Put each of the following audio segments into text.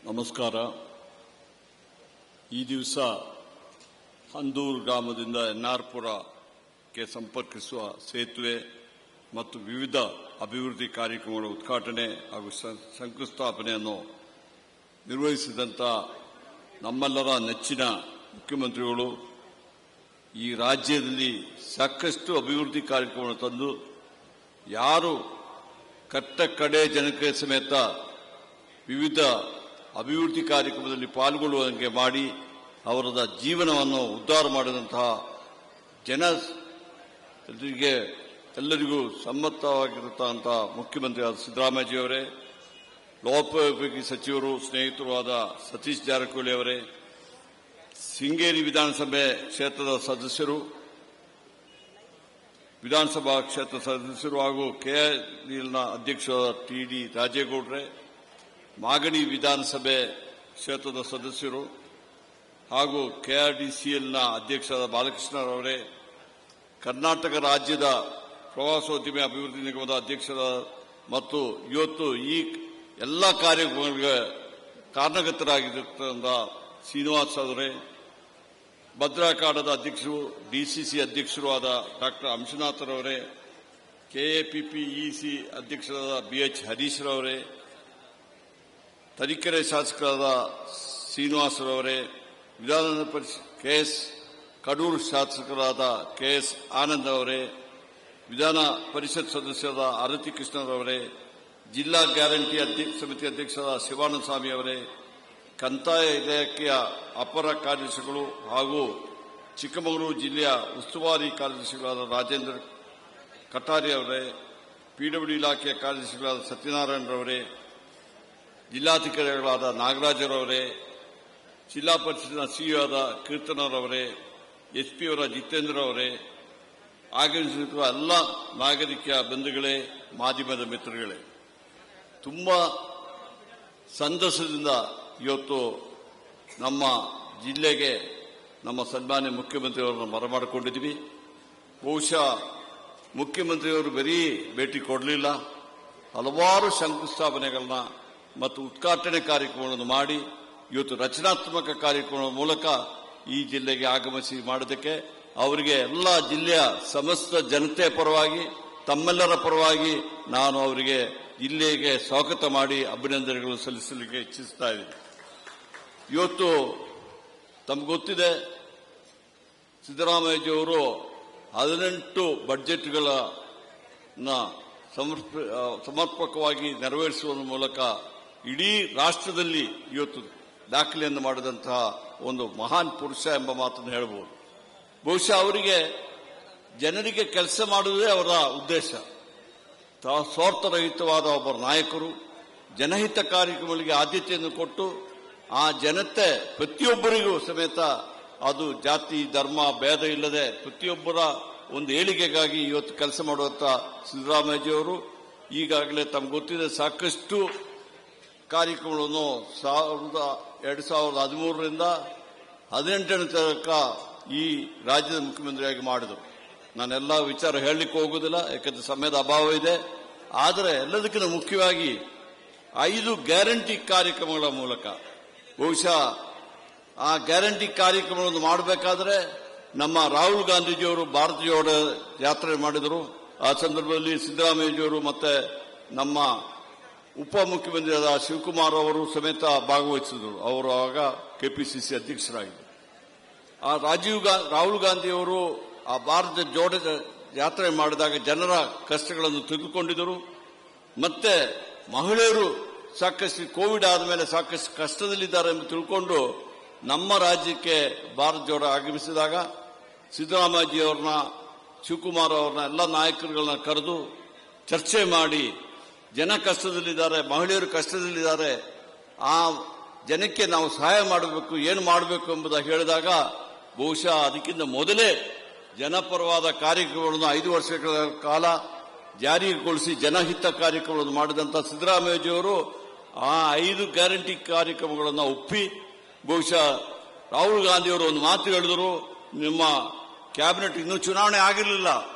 ನಮಸ್ಕಾರ. ಈ ದಿವಸ ಹಂದೂರು ಗ್ರಾಮದಿಂದ ಎನ್ನಾರ್ಪುರಕ್ಕೆ ಸಂಪರ್ಕಿಸುವ ಸೇತುವೆ ಮತ್ತು ವಿವಿಧ ಅಭಿವೃದ್ಧಿ ಕಾರ್ಯಕ್ರಮಗಳ ಉದ್ಘಾಟನೆ ಹಾಗೂ ಶಂಕುಸ್ಥಾಪನೆಯನ್ನು ನಿರ್ವಹಿಸಿದಂಥ ನಮ್ಮೆಲ್ಲರ ನೆಚ್ಚಿನ ಮುಖ್ಯಮಂತ್ರಿಗಳು ಈ ರಾಜ್ಯದಲ್ಲಿ ಸಾಕಷ್ಟು ಅಭಿವೃದ್ಧಿ ಕಾರ್ಯಕ್ರಮಗಳನ್ನು ತಂದು ಯಾರು ಕಟ್ಟ ಕಡೆ ಜನಕ್ಕೆ ಸಮೇತ ವಿವಿಧ ಅಭಿವೃದ್ಧಿ ಕಾರ್ಯಕ್ರಮದಲ್ಲಿ ಪಾಲ್ಗೊಳ್ಳುವಂತೆ ಮಾಡಿ ಅವರ ಜೀವನವನ್ನು ಉದ್ಧಾರ ಮಾಡಿದಂತಹ ಎಲ್ಲರಿಗೂ ಸಮ್ಮತವಾಗಿರುತ್ತಂತಹ ಮುಖ್ಯಮಂತ್ರಿಯಾದ ಸಿದ್ದರಾಮಯ್ಯಜಿಯವರೇ, ಲೋಕೋಪಯೋಗಿ ಸಚಿವರು ಸ್ನೇಹಿತರು ಆದ ಸತೀಶ್ ಜಾರಕಿಹೊಳಿ ಅವರೇ, ಶೃಂಗೇರಿ ವಿಧಾನಸಭೆ ಕ್ಷೇತ್ರದ ಸದಸ್ಯರು, ವಿಧಾನಸಭಾ ಕ್ಷೇತ್ರ ಸದಸ್ಯರು ಹಾಗೂ ಕೆಎಲ್ನ ಅಧ್ಯಕ್ಷರಾದ ಟಿ.ಡಿ. ರಾಜೇಗೌಡರೇ, ಮಾಗಡಿ ವಿಧಾನಸಭೆ ಕ್ಷೇತ್ರದ ಸದಸ್ಯರು ಹಾಗೂ ಕೆಆರ್ಡಿಸಿಎಲ್ನ ಅಧ್ಯಕ್ಷರಾದ ಬಾಲಕೃಷ್ಣರವರೇ, ಕರ್ನಾಟಕ ರಾಜ್ಯದ ಪ್ರವಾಸೋದ್ಯಮ ಅಭಿವೃದ್ಧಿ ನಿಗಮದ ಅಧ್ಯಕ್ಷರಾದ ಮತ್ತು ಇವತ್ತು ಈ ಎಲ್ಲ ಕಾರ್ಯಕ್ರಮಗಳಿಗೆ ಕಾರಣಕರ್ತರಾಗಿದ್ದ ಶ್ರೀನಿವಾಸ್ ಅವರೇ, ಭದ್ರಾಕಾಡದ ಅಧ್ಯಕ್ಷರು ಡಿಸಿಸಿ ಅಧ್ಯಕ್ಷರು ಆದ ಡಾಕ್ಟರ್ ಅಂಶನಾಥರವರೇ, ಕೆಎಪಿಪಿಇಸಿ ಅಧ್ಯಕ್ಷರಾದ ಬಿಎಚ್ ಹರೀಶ್ ರವರೇ, ತರೀಕೆರೆ ಶಾಸಕರಾದ ಶ್ರೀನಿವಾಸರವರೇ, ವಿಧಾನ ಪರಿಷತ್ ಕೆಎಸ್ ಕಡೂರು ಶಾಸಕರಾದ ಕೆಎಸ್ ಆನಂದ್ ಅವರೇ, ವಿಧಾನ ಪರಿಷತ್ ಸದಸ್ಯರಾದ ಆರತಿ ಕೃಷ್ಣರವರೇ, ಜಿಲ್ಲಾ ಗ್ಯಾರಂಟಿ ಸಮಿತಿ ಅಧ್ಯಕ್ಷರಾದ ಶಿವಾನಂದ ಸ್ವಾಮಿ ಅವರೇ, ಕಂದಾಯ ಇಲಾಖೆಯ ಅಪರ ಕಾರ್ಯದರ್ಶಿಗಳು ಹಾಗೂ ಚಿಕ್ಕಮಗಳೂರು ಜಿಲ್ಲೆಯ ಉಸ್ತುವಾರಿ ಕಾರ್ಯದರ್ಶಿಗಳಾದ ರಾಜೇಂದ್ರ ಕಟಾರಿ ಅವರೇ, ಪಿಡಬ್ಲ್ಯೂ ಇಲಾಖೆಯ ಕಾರ್ಯದರ್ಶಿಗಳಾದ ಸತ್ಯನಾರಾಯಣರವರೇ, ಜಿಲ್ಲಾಧಿಕಾರಿಗಳಾದ ನಾಗರಾಜರವರೇ, ಜಿಲ್ಲಾ ಪರಿಷತ್ನ ಸಿಇಒ ಆದ ಕೀರ್ತನರವರೇ, ಎಸ್ಪಿ ಅವರ ಜಿತೇಂದ್ರ ಅವರೇ, ಆಗಮಿಸಿರುವ ಎಲ್ಲ ನಾಗರಿಕ ಬಂಧುಗಳೇ, ಮಾಧ್ಯಮದ ಮಿತ್ರಗಳೇ, ತುಂಬಾ ಸಂತಸದಿಂದ ಇವತ್ತು ನಮ್ಮ ಜಿಲ್ಲೆಗೆ ನಮ್ಮ ಸನ್ಮಾನ್ಯ ಮುಖ್ಯಮಂತ್ರಿಯವರನ್ನು ಬರಮಾಡಿಕೊಂಡಿದ್ದೀವಿ. ಬಹುಶಃ ಮುಖ್ಯಮಂತ್ರಿಯವರು ಬರೀ ಭೇಟಿ ಕೊಡಲಿಲ್ಲ, ಹಲವಾರು ಶಂಕುಸ್ಥಾಪನೆಗಳನ್ನ ಮತ್ತು ಉದ್ಘಾಟನೆ ಕಾರ್ಯಕ್ರಮಗಳನ್ನು ಮಾಡಿ ಇವತ್ತು ರಚನಾತ್ಮಕ ಕಾರ್ಯಕ್ರಮದ ಮೂಲಕ ಈ ಜಿಲ್ಲೆಗೆ ಆಗಮಿಸಿ ಮಾಡೋದಕ್ಕೆ ಅವರಿಗೆ ಎಲ್ಲ ಜಿಲ್ಲೆಯ ಸಮಸ್ತ ಜನತೆಯ ಪರವಾಗಿ ತಮ್ಮೆಲ್ಲರ ಪರವಾಗಿ ನಾನು ಅವರಿಗೆ ಜಿಲ್ಲೆಗೆ ಸ್ವಾಗತ ಮಾಡಿ ಅಭಿನಂದನೆಗಳು ಸಲ್ಲಿಸಲಿಕ್ಕೆ ಇಚ್ಛಿಸ್ತಾ ಇದ್ದೀನಿ. ಇವತ್ತು ತಮ್ಗೆ ಗೊತ್ತಿದೆ, ಸಿದ್ದರಾಮಯ್ಯಜಿಯವರು 18 ಬಡ್ಜೆಟ್ಗಳನ್ನು ಸಮರ್ಪಕವಾಗಿ ನೆರವೇರಿಸುವ ಮೂಲಕ ಇಡೀ ರಾಷ್ಟ್ರದಲ್ಲಿ ಇವತ್ತು ದಾಖಲೆಯನ್ನು ಮಾಡಿದಂತಹ ಒಂದು ಮಹಾನ್ ಪುರುಷ ಎಂಬ ಮಾತನ್ನು ಹೇಳಬಹುದು. ಬಹುಶಃ ಅವರಿಗೆ ಜನರಿಗೆ ಕೆಲಸ ಮಾಡುವುದೇ ಅವರ ಉದ್ದೇಶ. ಸ್ವಾರ್ಥರಹಿತವಾದ ಒಬ್ಬ ನಾಯಕರು, ಜನಹಿತ ಕಾರ್ಯಕ್ರಮಗಳಿಗೆ ಆದ್ಯತೆಯನ್ನು ಕೊಟ್ಟು ಆ ಜನತೆ ಪ್ರತಿಯೊಬ್ಬರಿಗೂ ಸಮೇತ ಅದು ಜಾತಿ ಧರ್ಮ ಭೇದ ಇಲ್ಲದೆ ಪ್ರತಿಯೊಬ್ಬರ ಒಂದು ಏಳಿಗೆಗಾಗಿ ಇವತ್ತು ಕೆಲಸ ಮಾಡುವಂತ ಸಿದ್ದರಾಮಯ್ಯಜಿಯವರು ಈಗಾಗಲೇ ತಮ್ಗೆ ಗೊತ್ತಿದೆ ಸಾಕಷ್ಟು ಕಾರ್ಯಕ್ರಮಗಳನ್ನು 2013ರಿಂದ 2018 ತನಕ ಈ ರಾಜ್ಯದ ಮುಖ್ಯಮಂತ್ರಿಯಾಗಿ ಮಾಡಿದರು. ನಾನೆಲ್ಲ ವಿಚಾರ ಹೇಳಲಿಕ್ಕೆ ಹೋಗುವುದಿಲ್ಲ, ಯಾಕಂದ್ರೆ ಸಮಯದ ಅಭಾವ ಇದೆ. ಆದರೆ ಎಲ್ಲದಕ್ಕಿಂತ ಮುಖ್ಯವಾಗಿ 5 ಗ್ಯಾರಂಟಿ ಕಾರ್ಯಕ್ರಮಗಳ ಮೂಲಕ ಬಹುಶಃ ಆ ಗ್ಯಾರಂಟಿ ಕಾರ್ಯಕ್ರಮಗಳನ್ನು ಮಾಡಬೇಕಾದ್ರೆ ನಮ್ಮ ರಾಹುಲ್ ಗಾಂಧೀಜಿಯವರು ಭಾರತ ಜೋಡೋ ಯಾತ್ರೆ ಮಾಡಿದರು. ಆ ಸಂದರ್ಭದಲ್ಲಿ ಸಿದ್ದರಾಮಯ್ಯಜಿಯವರು ಮತ್ತೆ ನಮ್ಮ ಉಪಮುಖ್ಯಮಂತ್ರಿಯಾದ ಶಿವಕುಮಾರ್ ಅವರು ಸಮೇತ ಭಾಗವಹಿಸಿದರು. ಅವರು ಆಗ ಕೆಪಿಸಿಸಿ ಅಧ್ಯಕ್ಷರಾಗಿದ್ದರು. ಆ ರಾಹುಲ್ ಗಾಂಧಿಯವರು ಆ ಭಾರತ ಜೋಡೋ ಯಾತ್ರೆ ಮಾಡಿದಾಗ ಜನರ ಕಷ್ಟಗಳನ್ನು ತಿಳಿದುಕೊಂಡಿದ್ದರು. ಮತ್ತೆ ಮಹಿಳೆಯರು ಸಾಕಷ್ಟು ಕೋವಿಡ್ ಆದಮೇಲೆ ಸಾಕಷ್ಟು ಕಷ್ಟದಲ್ಲಿದ್ದಾರೆ ಎಂದು ತಿಳ್ಕೊಂಡು ನಮ್ಮ ರಾಜ್ಯಕ್ಕೆ ಭಾರತ ಜೋಡೋ ಆಗಮಿಸಿದಾಗ ಸಿದ್ದರಾಮಯ್ಯಜಿಯವರನ್ನ, ಶಿವಕುಮಾರ್ ಅವರನ್ನ, ಎಲ್ಲ ನಾಯಕರುಗಳನ್ನ ಕರೆದು ಚರ್ಚೆ ಮಾಡಿ ಜನ ಕಷ್ಟದಲ್ಲಿದ್ದಾರೆ, ಮಹಿಳೆಯರು ಕಷ್ಟದಲ್ಲಿದ್ದಾರೆ, ಆ ಜನಕ್ಕೆ ನಾವು ಸಹಾಯ ಮಾಡಬೇಕು, ಏನು ಮಾಡಬೇಕು ಎಂಬುದಾಗಿ ಹೇಳಿದಾಗ ಬಹುಶಃ ಅದಕ್ಕಿಂತ ಮೊದಲೇ ಜನಪರವಾದ ಕಾರ್ಯಕ್ರಮಗಳನ್ನು 5 ವರ್ಷಗಳ ಕಾಲ ಜಾರಿಗೊಳಿಸಿ ಜನಹಿತ ಕಾರ್ಯಕ್ರಮಗಳನ್ನು ಮಾಡಿದಂಥ ಸಿದ್ದರಾಮಯ್ಯಜಿಯವರು ಆ 5 ಗ್ಯಾರಂಟಿ ಕಾರ್ಯಕ್ರಮಗಳನ್ನು ಒಪ್ಪಿ ಬಹುಶಃ ರಾಹುಲ್ ಗಾಂಧಿಯವರು ಒಂದು ಮಾತು ಹೇಳಿದರು, ನಿಮ್ಮ ಕ್ಯಾಬಿನೆಟ್ ಇನ್ನೂ ಚುನಾವಣೆ ಆಗಿರಲಿಲ್ಲ,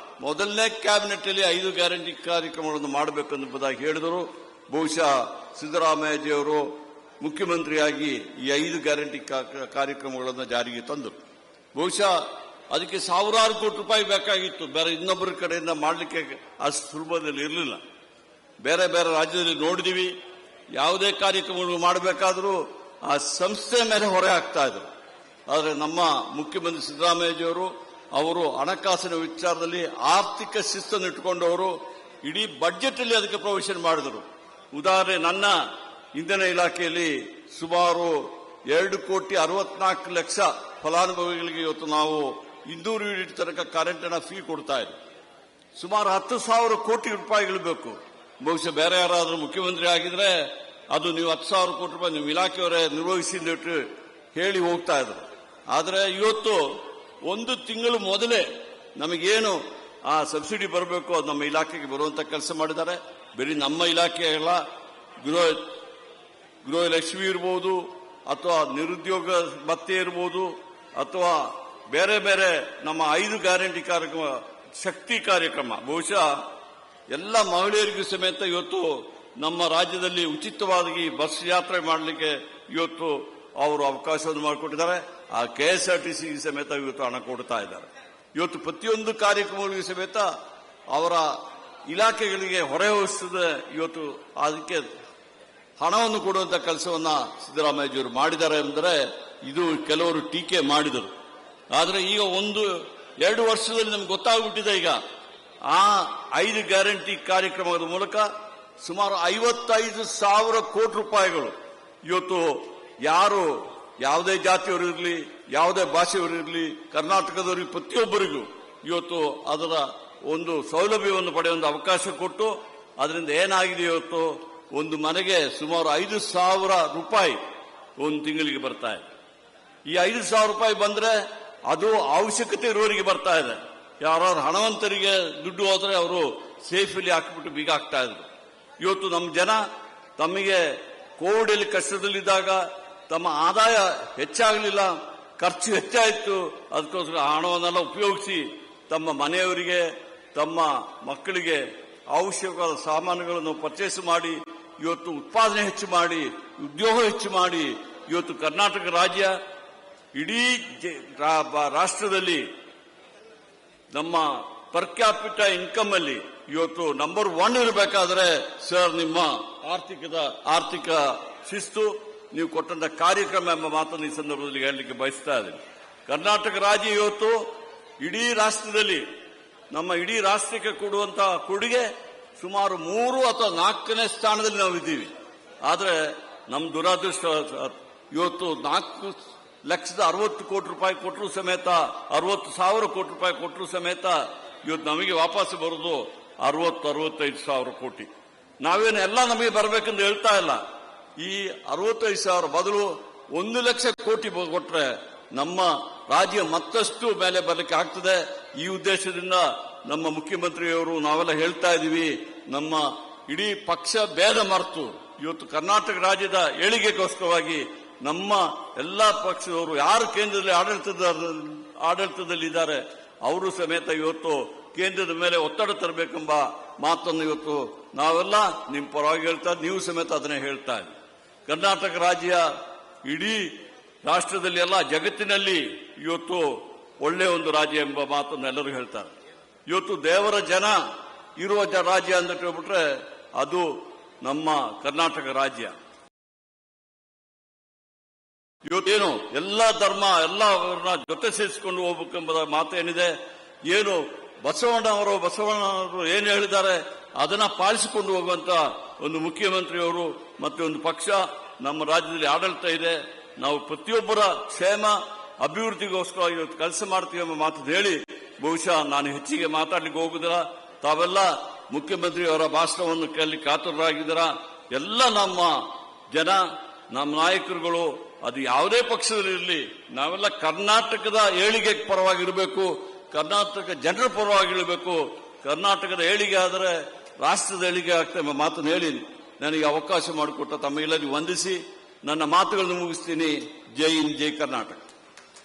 ಮೊದಲನೇ ಕ್ಯಾಬಿನೆಟ್ ಅಲ್ಲಿ 5 ಗ್ಯಾರಂಟಿ ಕಾರ್ಯಕ್ರಮಗಳನ್ನು ಮಾಡಬೇಕೆಂಬುದಾಗಿ ಹೇಳಿದರು. ಬಹುಶಃ ಸಿದ್ದರಾಮಯ್ಯಜಿಯವರು ಮುಖ್ಯಮಂತ್ರಿಯಾಗಿ ಈ 5 ಗ್ಯಾರಂಟಿ ಕಾರ್ಯಕ್ರಮಗಳನ್ನು ಜಾರಿಗೆ ತಂದರು. ಬಹುಶಃ ಅದಕ್ಕೆ ಸಾವಿರಾರು ಕೋಟಿ ರೂಪಾಯಿ ಬೇಕಾಗಿತ್ತು. ಬೇರೆ ಇನ್ನೊಬ್ಬರ ಕಡೆಯಿಂದ ಮಾಡಲಿಕ್ಕೆ ಅಷ್ಟು ಸುಲಭದಲ್ಲಿ ಇರಲಿಲ್ಲ. ಬೇರೆ ಬೇರೆ ರಾಜ್ಯದಲ್ಲಿ ನೋಡಿದೀವಿ, ಯಾವುದೇ ಕಾರ್ಯಕ್ರಮಗಳು ಮಾಡಬೇಕಾದ್ರೂ ಆ ಸಂಸ್ಥೆ ಮೇಲೆ ಹೊರೆ ಹಾಕ್ತಾ ಇದ್ರು. ಆದರೆ ನಮ್ಮ ಮುಖ್ಯಮಂತ್ರಿ ಸಿದ್ದರಾಮಯ್ಯಜಿಯವರು ಅವರು ಹಣಕಾಸಿನ ವಿಚಾರದಲ್ಲಿ ಆರ್ಥಿಕ ಶಿಸ್ತನ್ನು ಇಟ್ಟುಕೊಂಡವರು ಇಡೀ ಬಜೆಟ್ ಅಲ್ಲಿ ಅದಕ್ಕೆ ಪ್ರೊವಿಷನ್ ಮಾಡಿದರು. ಉದಾಹರಣೆ, ನನ್ನ ಇಂಧನ ಇಲಾಖೆಯಲ್ಲಿ ಸುಮಾರು 2,64,00,000 ಫಲಾನುಭವಿಗಳಿಗೆ ಇವತ್ತು ನಾವು 200 ಯೂನಿಟ್ ತನಕ ಕರೆಂಟಿನ ಫೀ ಕೊಡ್ತಾ ಇದ್ದೀವಿ. ಸುಮಾರು 10,000 ಕೋಟಿ ರೂಪಾಯಿಗಳು ಬೇಕು. ಬಹುಶಃ ಬೇರೆ ಯಾರಾದರೂ ಮುಖ್ಯಮಂತ್ರಿ ಆಗಿದ್ರೆ ಅದು ನೀವು 10,000 ಕೋಟಿ ರೂಪಾಯಿ ನಿಮ್ಮ ಇಲಾಖೆಯವರೇ ನಿರ್ವಹಿಸಿಟ್ಟು ಹೇಳಿ ಹೋಗ್ತಾ ಇದ್ರು. ಆದರೆ ಇವತ್ತು 1 ತಿಂಗಳು ಮೊದಲೇ ನಮಗೇನು ಆ ಸಬ್ಸಿಡಿ ಬರಬೇಕು ಅದು ನಮ್ಮ ಇಲಾಖೆಗೆ ಬರುವಂತ ಕೆಲಸ ಮಾಡಿದ್ದಾರೆ. ಬರೀ ನಮ್ಮ ಇಲಾಖೆ ಅಲ್ಲ, ಗೃಹಲಕ್ಷ್ಮಿ ಇರ್ಬೋದು, ಅಥವಾ ನಿರುದ್ಯೋಗ ಭತ್ಯೆ ಇರ್ಬೋದು, ಅಥವಾ ಬೇರೆ ಬೇರೆ ನಮ್ಮ 5 ಗ್ಯಾರಂಟಿ ಕಾರ್ಯಕ್ರಮ, ಶಕ್ತಿ ಕಾರ್ಯಕ್ರಮ, ಬಹುಶಃ ಎಲ್ಲ ಮಹಿಳೆಯರಿಗೂ ಸಮೇತ ಇವತ್ತು ನಮ್ಮ ರಾಜ್ಯದಲ್ಲಿ ಉಚಿತವಾಗಿ ಬಸ್ ಯಾತ್ರೆ ಮಾಡಲಿಕ್ಕೆ ಇವತ್ತು ಅವರು ಅವಕಾಶವನ್ನು ಮಾಡಿಕೊಟ್ಟಿದ್ದಾರೆ. ಆ KSRTC ಸಮೇತ ಇವತ್ತು ಹಣ ಕೊಡ್ತಾ ಇದ್ದಾರೆ. ಇವತ್ತು ಪ್ರತಿಯೊಂದು ಕಾರ್ಯಕ್ರಮಗಳಿಗೂ ಸಮೇತ ಅವರ ಇಲಾಖೆಗಳಿಗೆ ಹೊರೆ ಹೊರಿಸದೆ ಇವತ್ತು ಅದಕ್ಕೆ ಹಣವನ್ನು ಕೊಡುವಂತ ಕೆಲಸವನ್ನ ಸಿದ್ದರಾಮಯ್ಯಜಿಯವರು ಮಾಡಿದ್ದಾರೆ ಎಂದರೆ ಇದು ಕೆಲವರು ಟೀಕೆ ಮಾಡಿದರು. ಆದರೆ ಈಗ 1-2 ವರ್ಷದಲ್ಲಿ ನಮ್ಗೆ ಗೊತ್ತಾಗ್ಬಿಟ್ಟಿದೆ. ಈಗ ಆ 5 ಗ್ಯಾರಂಟಿ ಕಾರ್ಯಕ್ರಮದ ಮೂಲಕ ಸುಮಾರು 55,000 ಕೋಟಿ ರೂಪಾಯಿಗಳು ಇವತ್ತು ಯಾರು ಯಾವುದೇ ಜಾತಿಯವರು ಇರಲಿ, ಯಾವುದೇ ಭಾಷೆಯವರು ಇರಲಿ, ಕರ್ನಾಟಕದವರಿಗೆ ಪ್ರತಿಯೊಬ್ಬರಿಗೂ ಇವತ್ತು ಅದರ ಒಂದು ಸೌಲಭ್ಯವನ್ನು ಪಡೆಯುವ ಅವಕಾಶ ಕೊಟ್ಟು ಅದರಿಂದ ಏನಾಗಿದೆ, ಇವತ್ತು ಒಂದು ಮನೆಗೆ ಸುಮಾರು 5,000 ರೂಪಾಯಿ ಒಂದು ತಿಂಗಳಿಗೆ ಬರ್ತಾ ಇದೆ. ಈ 5,000 ರೂಪಾಯಿ ಬಂದ್ರೆ ಅದು ಅವಶ್ಯಕತೆ ಇರುವವರಿಗೆ ಬರ್ತಾ ಇದೆ. ಯಾರು ಹಣವಂತರಿಗೆ ದುಡ್ಡು ಹೋದ್ರೆ ಅವರು ಸೇಫಲ್ಲಿ ಹಾಕಿಬಿಟ್ಟು ಬೀಗ ಹಾಕ್ತಾ ಇದ್ರು. ಇವತ್ತು ನಮ್ಮ ಜನ ತಮಗೆ ಕೋವಿಡ್ ಕಷ್ಟದಲ್ಲಿದ್ದಾಗ ತಮ್ಮ ಆದಾಯ ಹೆಚ್ಚಾಗಲಿಲ್ಲ, ಖರ್ಚು ಹೆಚ್ಚಾಯಿತು, ಅದಕ್ಕೋಸ್ಕರ ಹಣವನ್ನೆಲ್ಲ ಉಪಯೋಗಿಸಿ ತಮ್ಮ ಮನೆಯವರಿಗೆ, ತಮ್ಮ ಮಕ್ಕಳಿಗೆ ಅವಶ್ಯಕವಾದ ಸಾಮಾನುಗಳನ್ನು ಪರ್ಚೇಸ್ ಮಾಡಿ ಇವತ್ತು ಉತ್ಪಾದನೆ ಹೆಚ್ಚು ಮಾಡಿ, ಉದ್ಯೋಗ ಹೆಚ್ಚು ಮಾಡಿ ಇವತ್ತು ಕರ್ನಾಟಕ ರಾಜ್ಯ ಇಡೀ ರಾಷ್ಟ್ರದಲ್ಲಿ ನಮ್ಮ ಪರ್ ಕ್ಯಾಪಿಟಲ್ ಇನ್ಕಮ್ ಅಲ್ಲಿ ಇವತ್ತು ನಂಬರ್ 1 ಇರಬೇಕಾದ್ರೆ ಸರ್ ನಿಮ್ಮ ಆರ್ಥಿಕ ಶಿಸ್ತು, ನೀವು ಕೊಟ್ಟಂತ ಕಾರ್ಯಕ್ರಮ ಎಂಬ ಮಾತನ್ನು ಈ ಸಂದರ್ಭದಲ್ಲಿ ಹೇಳಲಿಕ್ಕೆ ಬಯಸ್ತಾ ಇದ್ದೀನಿ. ಕರ್ನಾಟಕ ರಾಜ್ಯ ಇವತ್ತು ಇಡೀ ರಾಷ್ಟ್ರದಲ್ಲಿ ನಮ್ಮ ಇಡೀ ರಾಷ್ಟ್ರಕ್ಕೆ ಕೊಡುವಂತಹ ಕೊಡುಗೆ ಸುಮಾರು 3 ಅಥವಾ 4ನೇ ಸ್ಥಾನದಲ್ಲಿ ನಾವು ಇದ್ದೀವಿ. ಆದರೆ ನಮ್ಮ ದುರಾದೃಷ್ಟ ಇವತ್ತು 4,60,000 ಕೋಟಿ ರೂಪಾಯಿ ಕೊಟ್ಟರು ಸಮೇತ, 60,000 ಕೋಟಿ ರೂಪಾಯಿ ಕೊಟ್ಟರು ಸಮೇತ ಇವತ್ತು ನಮಗೆ ವಾಪಸ್ ಬರೋದು 60,000-65,000 ಕೋಟಿ. ನಾವೇನು ಎಲ್ಲ ನಮಗೆ ಬರಬೇಕೆಂದು ಹೇಳ್ತಾ ಇಲ್ಲ. ಈ 65,000 ಬದಲು 1 ಲಕ್ಷ ಕೋಟಿ ಕೊಟ್ರೆ ನಮ್ಮ ರಾಜ್ಯ ಮತ್ತಷ್ಟು ಮೇಲೆ ಬರಲಿಕ್ಕೆ ಆಗ್ತದೆ. ಈ ಉದ್ದೇಶದಿಂದ ನಮ್ಮ ಮುಖ್ಯಮಂತ್ರಿಯವರು ನಾವೆಲ್ಲ ಹೇಳ್ತಾ ಇದ್ದೀವಿ, ನಮ್ಮ ಇಡೀ ಪಕ್ಷ ಭೇದ ಮರೆತು ಇವತ್ತು ಕರ್ನಾಟಕ ರಾಜ್ಯದ ಏಳಿಗೆಗೋಸ್ಕರವಾಗಿ ನಮ್ಮ ಎಲ್ಲಾ ಪಕ್ಷದವರು ಯಾರು ಕೇಂದ್ರದಲ್ಲಿ ಆಡಳಿತದಲ್ಲಿದ್ದಾರೆ ಅವರು ಸಮೇತ ಇವತ್ತು ಕೇಂದ್ರದ ಮೇಲೆ ಒತ್ತಡ ತರಬೇಕೆಂಬ ಮಾತನ್ನು ಇವತ್ತು ನಾವೆಲ್ಲ ನಿಮ್ಮ ಪರವಾಗಿ ಹೇಳ್ತಾ, ನೀವು ಸಮೇತ ಅದನ್ನೇ ಹೇಳ್ತಾ ಇದ್ದೀವಿ. ಕರ್ನಾಟಕ ರಾಜ್ಯ ಇಡೀ ರಾಷ್ಟ್ರದಲ್ಲಿ ಎಲ್ಲ ಜಗತ್ತಿನಲ್ಲಿ ಇವತ್ತು ಒಳ್ಳೆಯ ಒಂದು ರಾಜ್ಯ ಎಂಬ ಮಾತನ್ನು ಎಲ್ಲರೂ ಹೇಳ್ತಾರೆ. ಇವತ್ತು ದೇವರ ಜನ ಇರುವ ರಾಜ್ಯ ಅಂತ ಹೇಳ್ಬಿಟ್ರೆ ಅದು ನಮ್ಮ ಕರ್ನಾಟಕ ರಾಜ್ಯ. ಇವತ್ತೇನು ಎಲ್ಲ ಧರ್ಮ ಎಲ್ಲರನ್ನ ಜೊತೆ ಸೇರಿಸಿಕೊಂಡು ಹೋಗ್ಬೇಕೆಂಬ ಮಾತೇನಿದೆ, ಏನು ಬಸವಣ್ಣವರು ಏನು ಹೇಳಿದ್ದಾರೆ ಅದನ್ನ ಪಾಲಿಸಿಕೊಂಡು ಹೋಗುವಂತ ಒಂದು ಮುಖ್ಯಮಂತ್ರಿಯವರು ಮತ್ತೆ ಒಂದು ಪಕ್ಷ ನಮ್ಮ ರಾಜ್ಯದಲ್ಲಿ ಆಡಳಿತ ಇದೆ. ನಾವು ಪ್ರತಿಯೊಬ್ಬರ ಕ್ಷೇಮ ಅಭಿವೃದ್ಧಿಗೋಸ್ಕರ ಇವತ್ತು ಕೆಲಸ ಮಾಡ್ತೀವಿ ಎಂಬ ಮಾತು ಹೇಳಿ ಬಹುಶಃ ನಾನು ಹೆಚ್ಚಿಗೆ ಮಾತಾಡ್ಲಿಕ್ಕೆ ಹೋಗುದಿಲ್ಲ. ತಾವೆಲ್ಲ ಮುಖ್ಯಮಂತ್ರಿಯವರ ಭಾಷಣವನ್ನು ಕೇಳಲಿ ಕಾತುರರಾಗಿದ್ದೀರಾ. ಎಲ್ಲ ನಮ್ಮ ಜನ, ನಮ್ಮ ನಾಯಕರುಗಳು, ಅದು ಯಾವುದೇ ಪಕ್ಷದಲ್ಲಿರಲಿ, ನಾವೆಲ್ಲ ಕರ್ನಾಟಕದ ಏಳಿಗೆ ಪರವಾಗಿರಬೇಕು, ಕರ್ನಾಟಕ ಜನರ ಪರವಾಗಿರಬೇಕು. ಕರ್ನಾಟಕದ ಏಳಿಗೆ ಆದರೆ ರಾಷ್ಟ್ರದ ಏಳಿಗೆ ಆಗ್ತದೆ ಎಂಬ ಮಾತನ್ನು ಹೇಳಿ ನನಗೆ ಅವಕಾಶ ಮಾಡಿಕೊಟ್ಟ ತಮ್ಮೆಲ್ಲರಿಗೂ ವಂದಿಸಿ ನನ್ನ ಮಾತುಗಳನ್ನು ಮುಗಿಸ್ತೀನಿ. ಜೈ ಹಿಂದ್, ಜೈ ಕರ್ನಾಟಕ.